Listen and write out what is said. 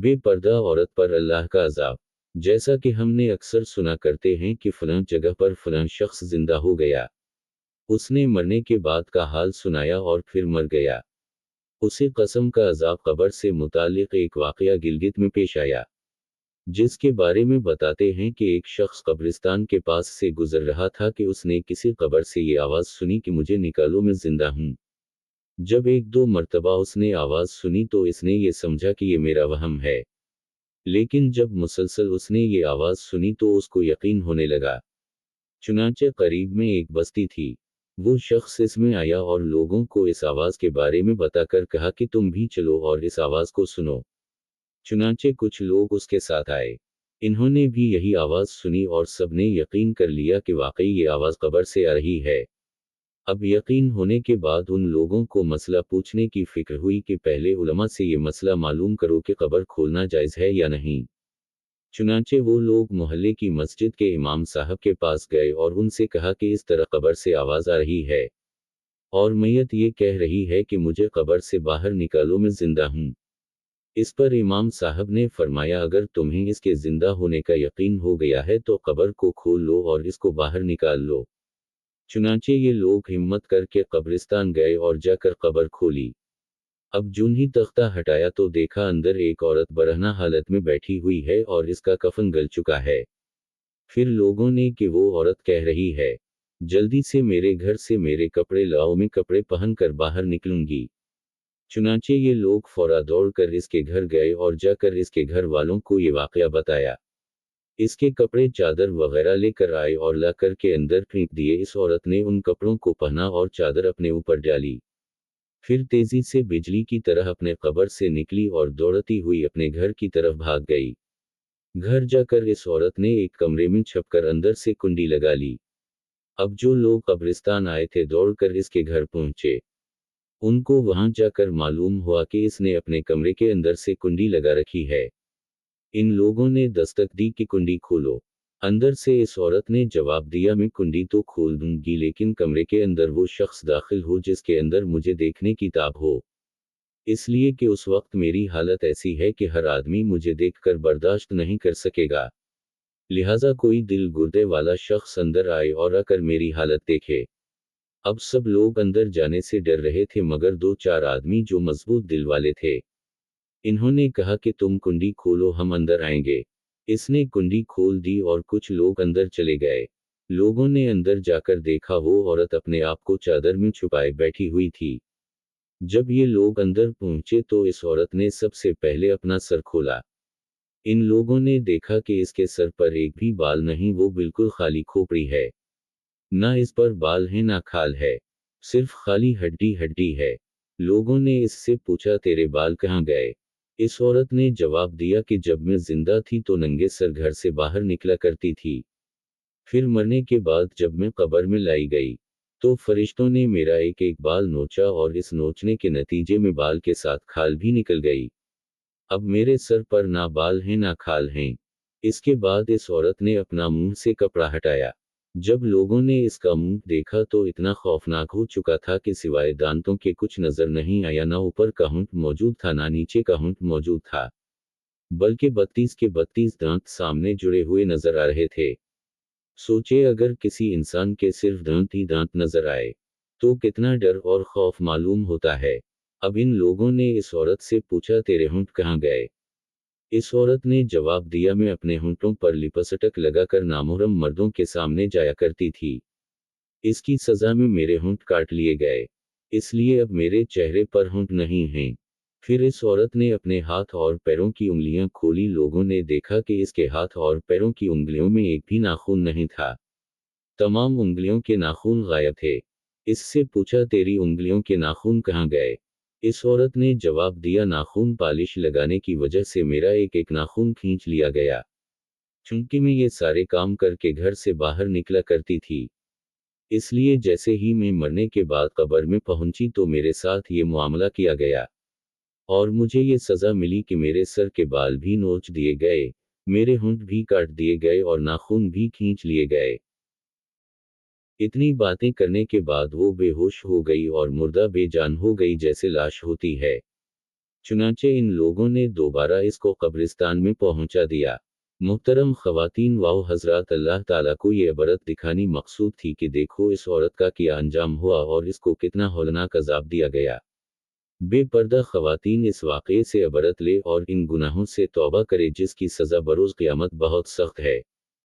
बे पर्दा औरत पर अल्लाह का अज़ाब। जैसा कि हमने अक्सर सुना करते हैं कि फलां जगह पर फलां शख्स जिंदा हो गया, उसने मरने के बाद का हाल सुनाया और फिर मर गया। उसे कसम का अज़ाब कब्र से मुताल्लिक़ एक वाक़या गिलगित में पेश आया, जिसके बारे में बताते हैं कि एक शख्स कब्रिस्तान के पास से गुजर रहा था कि उसने किसी कब्र से ये आवाज़ सुनी कि मुझे निकालो, मैं जिंदा हूँ। जब एक दो मर्तबा उसने आवाज़ सुनी तो इसने ये समझा कि ये मेरा वहम है, लेकिन जब मुसलसल उसने ये आवाज़ सुनी तो उसको यकीन होने लगा। चुनांचे करीब में एक बस्ती थी। वो शख्स इसमें आया और लोगों को इस आवाज़ के बारे में बताकर कहा कि तुम भी चलो और इस आवाज़ को सुनो। चुनांचे कुछ लोग उसके साथ आए। इन्होंने भी यही आवाज़ सुनी और सबने यकीन कर लिया कि वाकई ये आवाज़ कब्र से आ रही है। अब यकीन होने के बाद उन लोगों को मसला पूछने की फिक्र हुई कि पहले उलमा से ये मसला मालूम करो कि कब्र खोलना जायज़ है या नहीं। चुनांचे वो लोग मोहल्ले की मस्जिद के इमाम साहब के पास गए और उनसे कहा कि इस तरह कब्र से आवाज़ आ रही है और मैयत ये कह रही है कि मुझे कब्र से बाहर निकालो, मैं जिंदा हूँ। इस पर इमाम साहब ने फरमाया, अगर तुम्हें इसके जिंदा होने का यकीन हो गया है तो कब्र को खोल लो और इसको बाहर निकाल लो। चुनांचे ये लोग हिम्मत करके कब्रिस्तान गए और जाकर कब्र खोली। अब जून ही तख्ता हटाया तो देखा अंदर एक औरत बरहना हालत में बैठी हुई है और इसका कफन गल चुका है। फिर लोगों ने कि वो औरत कह रही है, जल्दी से मेरे घर से मेरे कपड़े लाओ, मैं कपड़े पहन कर बाहर निकलूंगी। चुनांचे ये लोग फौरा दौड़कर इसके घर गए और जाकर इसके घर वालों को ये वाकया बताया। इसके कपड़े चादर वगैरह लेकर आए और ला कर के अंदर फेंक दिए। इस औरत ने उन कपड़ों को पहना और चादर अपने ऊपर डाली। फिर तेजी से बिजली की तरह अपने कब्र से निकली और दौड़ती हुई अपने घर की तरफ भाग गई। घर जाकर इस औरत ने एक कमरे में छपकर अंदर से कुंडी लगा ली। अब जो लोग कब्रिस्तान आए थे दौड़कर इसके घर पहुंचे। उनको वहां जाकर मालूम हुआ कि इसने अपने कमरे के अंदर से कुंडी लगा रखी है। इन लोगों ने दस्तक दी कि कुंडी खोलो। अंदर से इस औरत ने जवाब दिया, मैं कुंडी तो खोल दूंगी लेकिन कमरे के अंदर वो शख्स दाखिल हो जिसके अंदर मुझे देखने की ताब हो। इसलिए कि उस वक्त मेरी हालत ऐसी है कि हर आदमी मुझे देखकर बर्दाश्त नहीं कर सकेगा। लिहाजा कोई दिल गुर्दे वाला शख्स अंदर आए और आकर मेरी हालत देखे। अब सब लोग अंदर जाने से डर रहे थे मगर दो चार आदमी जो मजबूत दिल वाले थे, इन्होंने कहा कि तुम कुंडी खोलो, हम अंदर आएंगे। इसने कुंडी खोल दी और कुछ लोग अंदर चले गए। लोगों ने अंदर जाकर देखा वो औरत अपने आप को चादर में छुपाए बैठी हुई थी। जब ये लोग अंदर पहुंचे तो इस औरत ने सबसे पहले अपना सर खोला। इन लोगों ने देखा कि इसके सर पर एक भी बाल नहीं, वो बिल्कुल खाली खोपड़ी है। ना इस पर बाल है ना खाल है, सिर्फ खाली हड्डी हड्डी है। लोगों ने इससे पूछा, तेरे बाल कहाँ गए? इस औरत ने जवाब दिया कि जब मैं जिंदा थी तो नंगे सर घर से बाहर निकला करती थी। फिर मरने के बाद जब मैं कब्र में लाई गई तो फरिश्तों ने मेरा एक एक बाल नोचा और इस नोचने के नतीजे में बाल के साथ खाल भी निकल गई। अब मेरे सर पर ना बाल हैं ना खाल हैं। इसके बाद इस औरत ने अपना मुंह से कपड़ा हटाया। जब लोगों ने इसका मुंह देखा तो इतना खौफनाक हो चुका था कि सिवाय दांतों के कुछ नजर नहीं आया। ना ऊपर का होंठ मौजूद था ना नीचे का होंठ मौजूद था, बल्कि 32 के 32 दांत सामने जुड़े हुए नजर आ रहे थे। सोचे अगर किसी इंसान के सिर्फ दांत ही दांत नजर आए तो कितना डर और खौफ मालूम होता है। अब इन लोगों ने इस औरत से पूछा, तेरे होंठ कहाँ गए? इस औरत ने जवाब दिया, मैं अपने होंठों पर लिपस्टिक लगाकर नामुहर्रम मर्दों के सामने जाया करती थी। इसकी सजा में मेरे होंठ काट लिए गए, इसलिए अब मेरे चेहरे पर होंठ नहीं हैं। फिर इस औरत ने अपने हाथ और पैरों की उंगलियां खोली। लोगों ने देखा कि इसके हाथ और पैरों की उंगलियों में एक भी नाखून नहीं था, तमाम उंगलियों के नाखून गायब थे। इससे पूछा, तेरी उंगलियों के नाखून कहाँ गए? इस औरत ने जवाब दिया, नाखून पालिश लगाने की वजह से मेरा एक एक नाखून खींच लिया गया। चूंकि मैं ये सारे काम करके घर से बाहर निकला करती थी, इसलिए जैसे ही मैं मरने के बाद कब्र में पहुंची तो मेरे साथ ये मामला किया गया और मुझे ये सजा मिली कि मेरे सर के बाल भी नोच दिए गए, मेरे होंठ भी काट दिए गए और नाखून भी खींच लिए गए। इतनी बातें करने के बाद वो बेहोश हो गई और मुर्दा बेजान हो गई जैसे लाश होती है। चुनाचे इन लोगों ने दोबारा इसको कब्रिस्तान में पहुंचा दिया। मुहतरम ख़वातीन व हज़रात, अल्लाह ताला को ये इबरत दिखानी मकसूद थी कि देखो इस औरत का क्या अंजाम हुआ और इसको कितना हौलनाक अज़ाब दिया गया। बेपर्दा ख़वातीन इस वाक़ये से इबरत ले और इन गुनाहों से तौबा करे जिसकी सज़ा बरोज़ क़यामत बहुत सख्त है।